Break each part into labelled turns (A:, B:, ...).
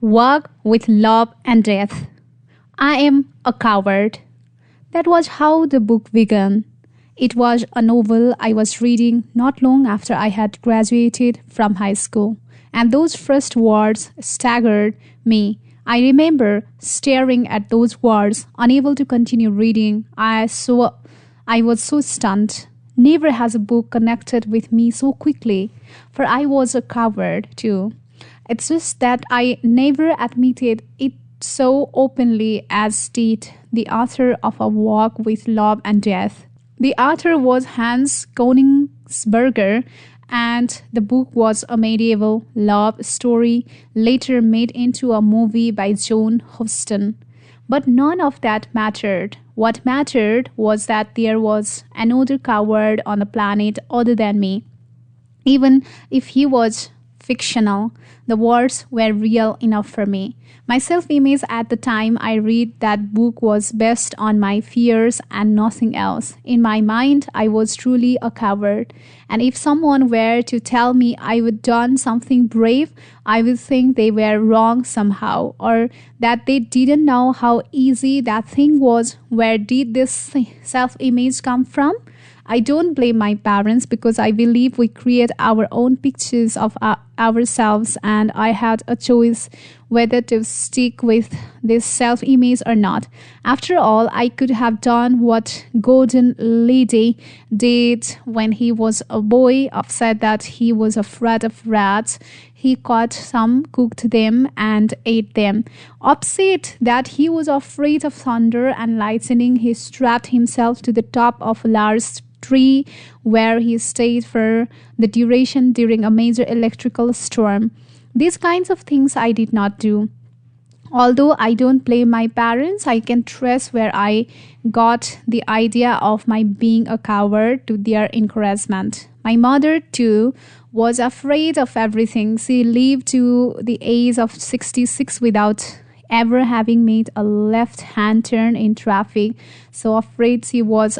A: Walk with Love and Death. I am a coward. That was how the book began. It was a novel I was reading not long after I had graduated from high school, and those first words staggered me. I remember staring at those words, unable to continue reading. I was so stunned. Never has a book connected with me so quickly, for I was a coward too. It's just that I never admitted it so openly as did the author of A Walk with Love and Death. The author was Hans Königsberger, and the book was a medieval love story later made into a movie by John Huston. But none of that mattered. What mattered was that there was another coward on the planet other than me. Even if he was fictional, the words were real enough for me. My self-image at the time I read that book was based on my fears and nothing else. In my mind, I was truly a coward. And if someone were to tell me I would done something brave, I would think they were wrong somehow, or that they didn't know how easy that thing was. Where did this self-image come from? I don't blame my parents because I believe we create our own pictures of ourselves, and I had a choice whether to stick with this self-image or not. After all, I could have done what Gordon Liddy did when he was a boy, upset that he was afraid of rats. He caught some, cooked them, and ate them. Upset that he was afraid of thunder and lightning, he strapped himself to the top of a large tree where he stayed for the duration during a major electrical storm. These kinds of things I did not do. Although I don't blame my parents, I can trace where I got the idea of my being a coward to their encouragement. My mother, too, was afraid of everything. She lived to the age of 66 without ever having made a left-hand turn in traffic. So afraid she was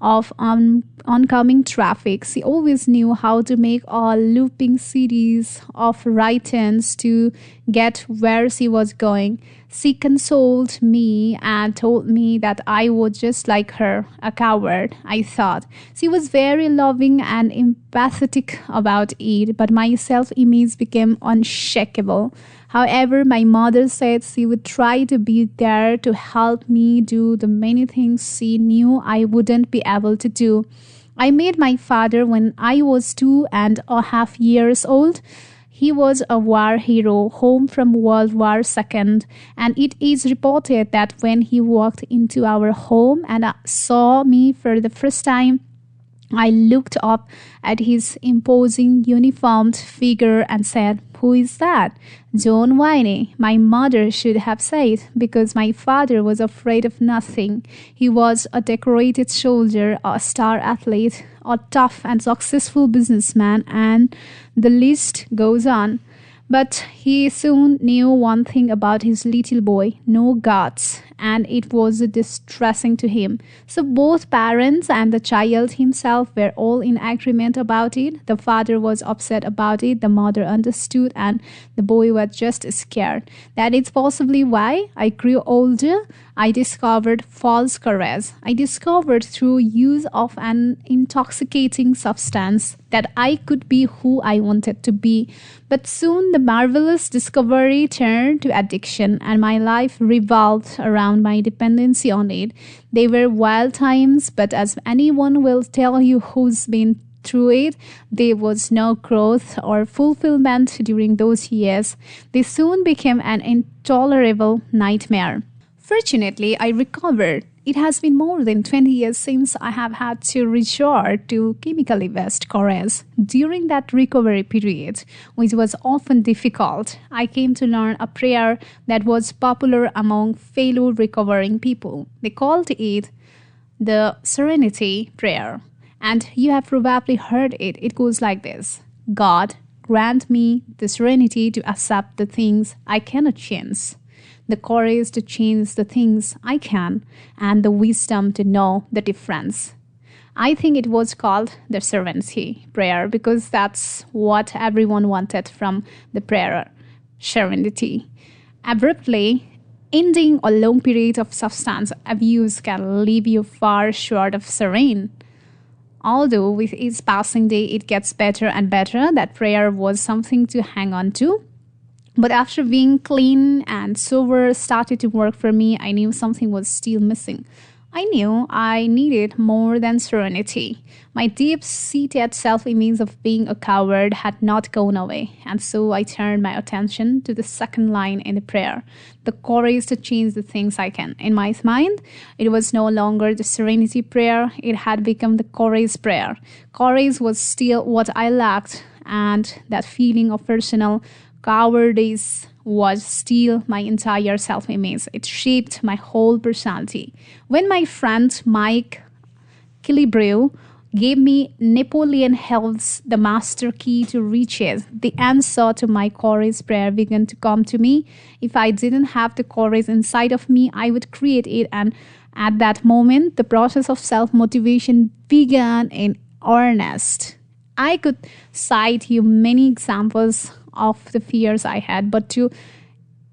A: of oncoming traffic. She always knew how to make a looping series of right turns to get where she was going. She consoled me and told me that I was just like her, a coward, I thought. She was very loving and empathetic about it, but my self-image became unshakable. However, my mother said she would try to be there to help me do the many things she knew I wouldn't be able to do. I met my father when I was 2.5 years old. He was a war hero home from World War II, and it is reported that when he walked into our home and saw me for the first time, I looked up at his imposing uniformed figure and said, "Who is that?" "John Wayne," my mother should have said, because my father was afraid of nothing. He was a decorated soldier, a star athlete, a tough and successful businessman, and the list goes on. But he soon knew one thing about his little boy: no guts, and it was distressing to him. So both parents and the child himself were all in agreement about it. The father was upset about it, the mother understood, and the boy was just scared. That is possibly why I grew older. I discovered false courage. I discovered through use of an intoxicating substance that I could be who I wanted to be. But soon the marvelous discovery turned to addiction, and my life revolved around my dependency on it. They were wild times, but as anyone will tell you who's been through it, there was no growth or fulfillment during those years. They soon became an intolerable nightmare. Fortunately, I recovered. It has been more than 20 years since I have had to resort to chemically based courage. During that recovery period, which was often difficult, I came to learn a prayer that was popular among fellow recovering people. They called it the Serenity Prayer. And you have probably heard it. It goes like this: God, grant me the serenity to accept the things I cannot change, the courage to change the things I can, and the wisdom to know the difference. I think it was called the Serenity Prayer because that's what everyone wanted from the prayer. serenity. Abruptly ending a long period of substance abuse can leave you far short of serene. Although with each passing day it gets better and better, that prayer was something to hang on to. But after being clean and sober started to work for me, I knew something was still missing. I knew I needed more than serenity. My deep-seated self-image of being a coward had not gone away, and so I turned my attention to the second line in the prayer, the courage to change the things I can. In my mind, it was no longer the serenity prayer, it had become the courage prayer. Courage was still what I lacked, and that feeling of personal cowardice was still my entire self-image. It shaped my whole personality. When my friend Mike Killebrew gave me Napoleon Hill's The Master Key to Riches, the answer to my courage prayer began to come to me. If I didn't have the courage inside of me, I would create it, and at that moment, the process of self-motivation began in earnest. I could cite you many examples of the fears I had, but to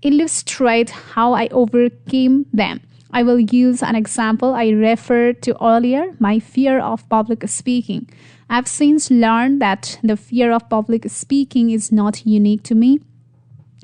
A: illustrate how I overcame them, I will use an example I referred to earlier, my fear of public speaking. I've since learned that the fear of public speaking is not unique to me.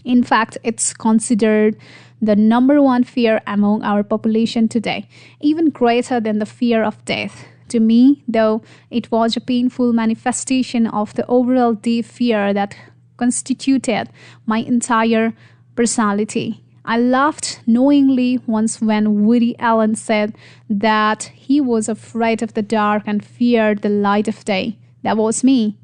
A: In fact, it's considered the number one fear among our population today, even greater than the fear of death. To me, though, it was a painful manifestation of the overall deep fear that constituted my entire personality. I laughed knowingly once when Woody Allen said that he was afraid of the dark and feared the light of day. That was me.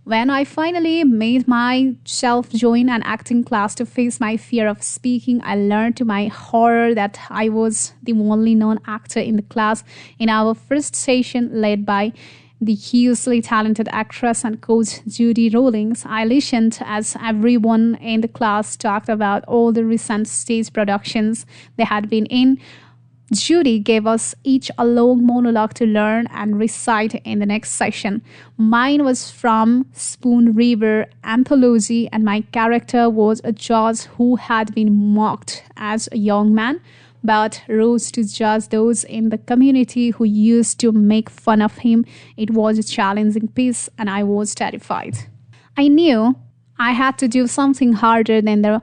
A: When I finally made myself join an acting class to face my fear of speaking, I learned to my horror that I was the only non-actor in the class. In our first session, led by the hugely talented actress and coach Judy Rawlings, I listened as everyone in the class talked about all the recent stage productions they had been in. Judy gave us each a long monologue to learn and recite in the next session. Mine was from Spoon River Anthology, and my character was a judge who had been mocked as a young man, but rose to judge those in the community who used to make fun of him. It was a challenging piece, and I was terrified. I knew I had to do something harder than the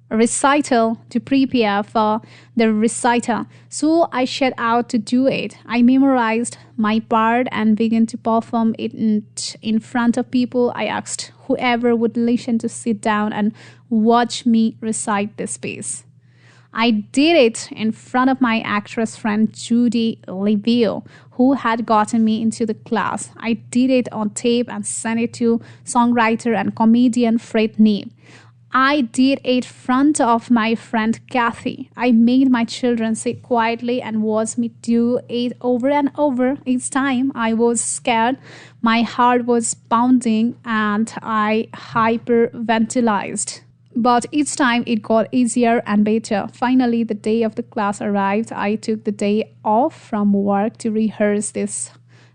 A: recital to prepare for the reciter, so I set out to do it. I memorized my part and began to perform it in front of people. I asked whoever would listen to sit down and watch me recite this piece. I did it in front of my actress friend Judy Livio, who had gotten me into the class. I did it on tape and sent it to songwriter and comedian Fred Neal. I did it in front of my friend Kathy. I made my children sit quietly and watch me do it over and over. Each time I was scared, my heart was pounding, and I hyperventilized. But each time it got easier and better. Finally, the day of the class arrived. I took the day off from work to rehearse this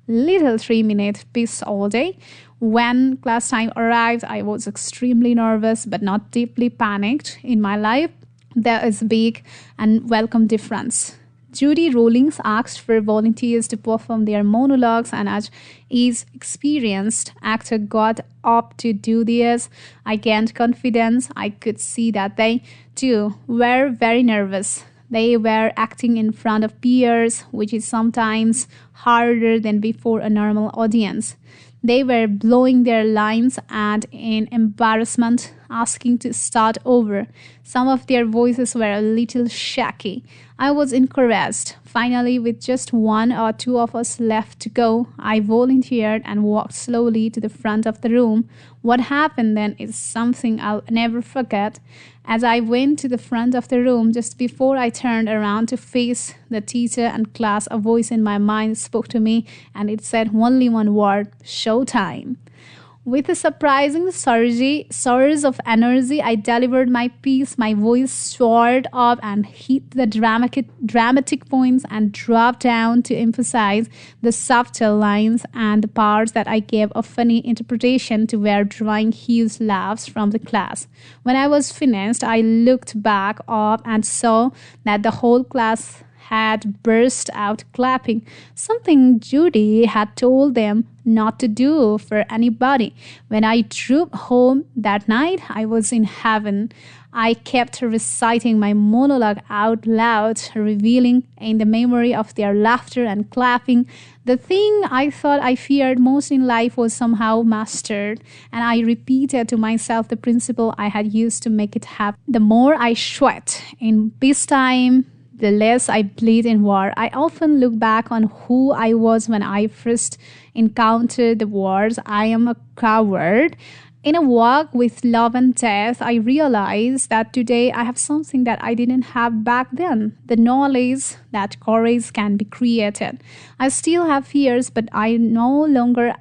A: little 3-minute piece all day. When class time arrived, I was extremely nervous but not deeply panicked. In my life, there is a big and welcome difference. Judy Rawlings asked for volunteers to perform their monologues, and as each experienced actor got up to do theirs, I gained confidence. I could see that they, too, were very nervous. They were acting in front of peers, which is sometimes harder than before a normal audience. They were blowing their lines and, in embarrassment, asking to start over. Some of their voices were a little shaky. I was encouraged. Finally, with just 1 or 2 of us left to go, I volunteered and walked slowly to the front of the room. What happened then is something I'll never forget. As I went to the front of the room, just before I turned around to face the teacher and class, a voice in my mind spoke to me, and it said only one word: showtime. With a surprising surge of energy, I delivered my piece. My voice soared up and hit the dramatic points and dropped down to emphasize the subtle lines and the parts that I gave a funny interpretation to were drawing huge laughs from the class. When I was finished, I looked back up and saw that the whole class had burst out clapping, something Judy had told them not to do for anybody. When I drove home that night, I was in heaven. I kept reciting my monologue out loud, reveling in the memory of their laughter and clapping. The thing I thought I feared most in life was somehow mastered, and I repeated to myself the principle I had used to make it happen. The more I sweat in peacetime, the less I bleed in war. I often look back on who I was when I first encountered the words, "I am a coward." In a walk with love and death, I realized that today I have something that I didn't have back then. The knowledge that courage can be created. I still have fears, but I no longer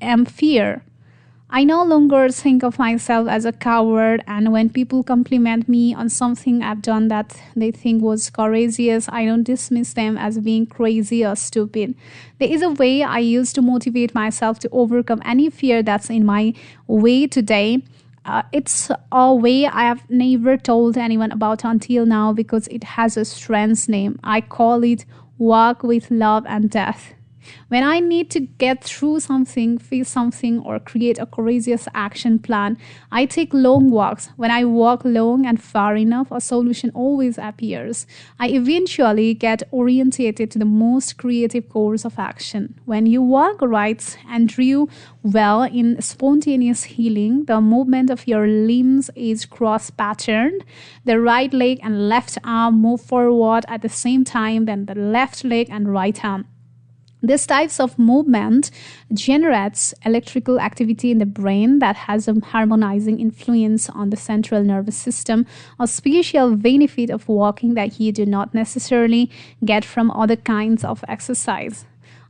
A: am fear. I no longer think of myself as a coward, and when people compliment me on something I've done that they think was courageous, I don't dismiss them as being crazy or stupid. There is a way I use to motivate myself to overcome any fear that's in my way today. It's a way I have never told anyone about until now because it has a strange name. I call it Walk with Love and Death. When I need to get through something, face something, or create a courageous action plan, I take long walks. When I walk long and far enough, a solution always appears. I eventually get orientated to the most creative course of action. When you walk right and drew well in spontaneous healing, the movement of your limbs is cross-patterned. The right leg and left arm move forward at the same time than the left leg and right arm. This types of movement generates electrical activity in the brain that has a harmonizing influence on the central nervous system, a special benefit of walking that you do not necessarily get from other kinds of exercise.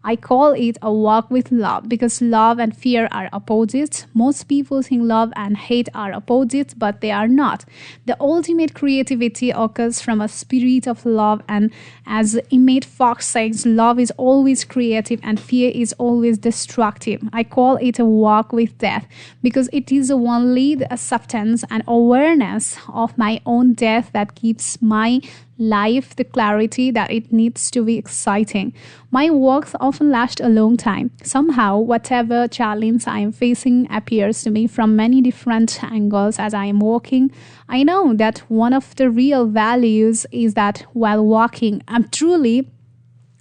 A: I call it a walk with love because love and fear are opposites. Most people think love and hate are opposites, but they are not. The ultimate creativity occurs from a spirit of love, and as Emmett Fox says, love is always creative and fear is always destructive. I call it a walk with death because it is only the acceptance and awareness of my own death that gives my life the clarity that it needs to be exciting. My walks often last a long time. Somehow, whatever challenge I am facing appears to me from many different angles as I am walking. I know that one of the real values is that while walking, I'm truly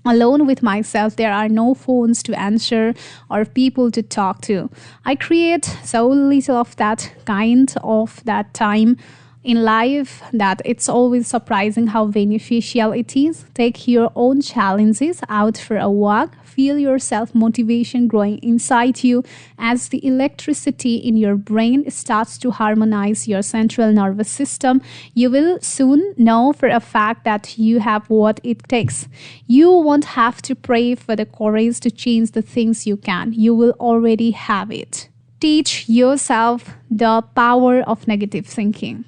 A: alone with myself. There are no phones to answer or people to talk to. I create so little of that kind of that time in life that it's always surprising how beneficial it is. Take your own challenges out for a walk. Feel your self-motivation growing inside you as the electricity in your brain starts to harmonize your central nervous system. You will soon know for a fact that you have what it takes. You won't have to pray for the courage to change the things you can. You will already have it. Teach yourself the power of negative thinking.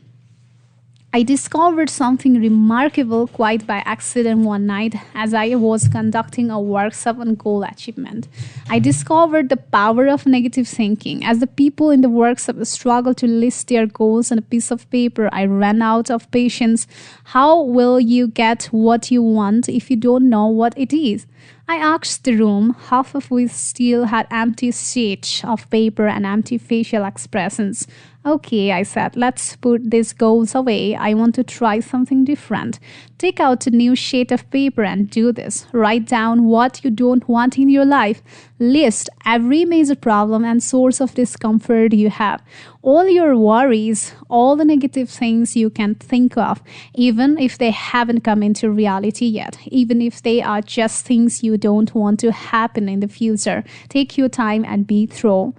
A: I discovered something remarkable quite by accident one night as I was conducting a workshop on goal achievement. I discovered the power of negative thinking. As the people in the workshop struggled to list their goals on a piece of paper, I ran out of patience. How will you get what you want if you don't know what it is? I asked the room, half of which still had empty sheets of paper and empty facial expressions. Okay, I said, let's put these goals away. I want to try something different. Take out a new sheet of paper and do this. Write down what you don't want in your life. List every major problem and source of discomfort you have. All your worries, all the negative things you can think of, even if they haven't come into reality yet, even if they are just things you don't want to happen in the future. Take your time and be thorough.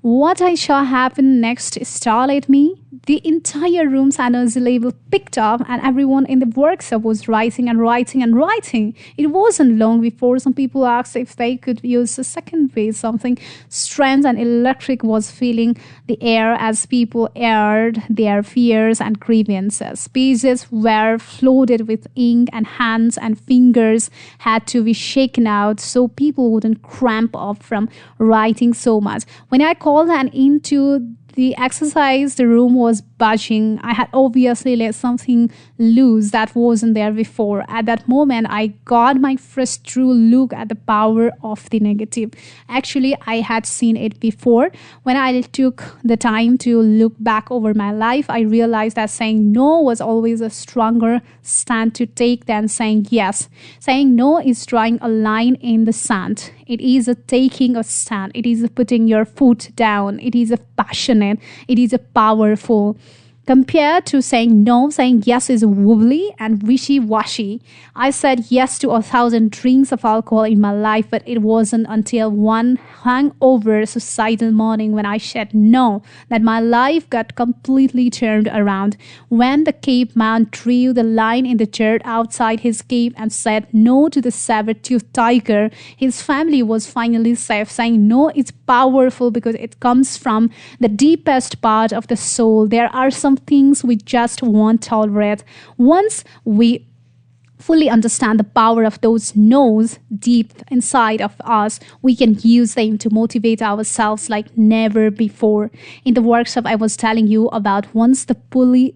A: What I saw happen next startled me. the entire room's energy level picked up, and everyone in the workshop was writing and writing and writing. It wasn't long before some people asked if they could use a second page. Something strange and electric was filling the air as people aired their fears and grievances. Pages were flooded with ink, and hands and fingers had to be shaken out so people wouldn't cramp up from writing so much. When I called an into the exercise, the room was buzzing. I had obviously let something loose that wasn't there before. At that moment, I got my first true look at the power of the negative. Actually, I had seen it before. When I took the time to look back over my life, I realized that saying no was always a stronger stand to take than saying yes. Saying no is drawing a line in the sand. It is a taking a stand. It is a putting your foot down. It is a passionate. It is a powerful. Compared to saying no, saying yes is wobbly and wishy-washy. I said yes to 1,000 drinks of alcohol in my life, but it wasn't until one hungover suicidal morning when I said no that my life got completely turned around. When the caveman drew the line in the dirt outside his cave and said no to the saber-toothed tiger, his family was finally safe. Saying no is powerful because it comes from the deepest part of the soul. There are some things we just won't tolerate. Once we fully understand the power of those no's deep inside of us, we can use them to motivate ourselves like never before. In the workshop I was telling you about, once the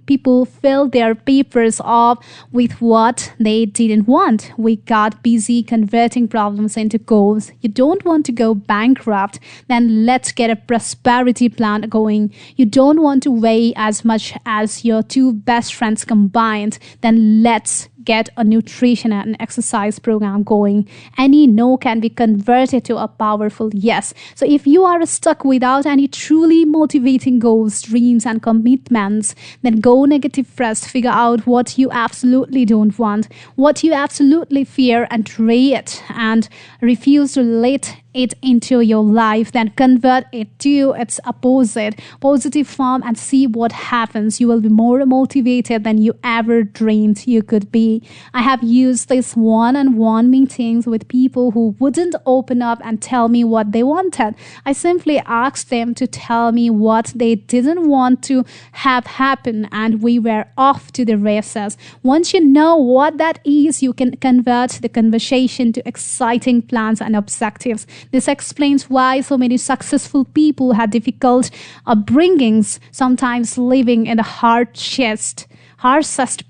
A: people filled their papers up with what they didn't want, we got busy converting problems into goals. You don't want to go bankrupt? Then let's get a prosperity plan going. You don't want to weigh as much as your two best friends combined? Then let's get a nutrition and exercise program going. Any no can be converted to a powerful yes. So if you are stuck without any truly motivating goals, dreams, and commitments, then go negative first. Figure out what you absolutely don't want, what you absolutely fear and dread, and refuse to let it into your life. Then convert it to its opposite, positive form, and see what happens. You will be more motivated than you ever dreamed you could be. I have used these one-on-one meetings with people who wouldn't open up and tell me what they wanted. I simply asked them to tell me what they didn't want to have happen, and we were off to the races. Once you know what that is, you can convert the conversation to exciting plans and objectives. This explains why so many successful people had difficult upbringings, sometimes living in the harshest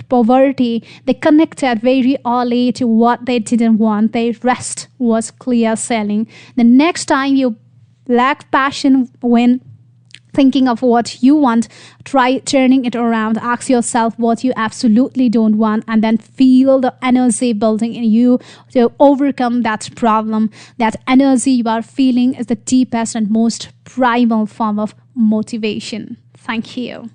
A: poverty. They connected very early to what they didn't want. The rest was clear sailing. The next time you lack passion when thinking of what you want, try turning it around. Ask yourself what you absolutely don't want, and then feel the energy building in you to overcome that problem. That energy you are feeling is the deepest and most primal form of motivation. Thank you.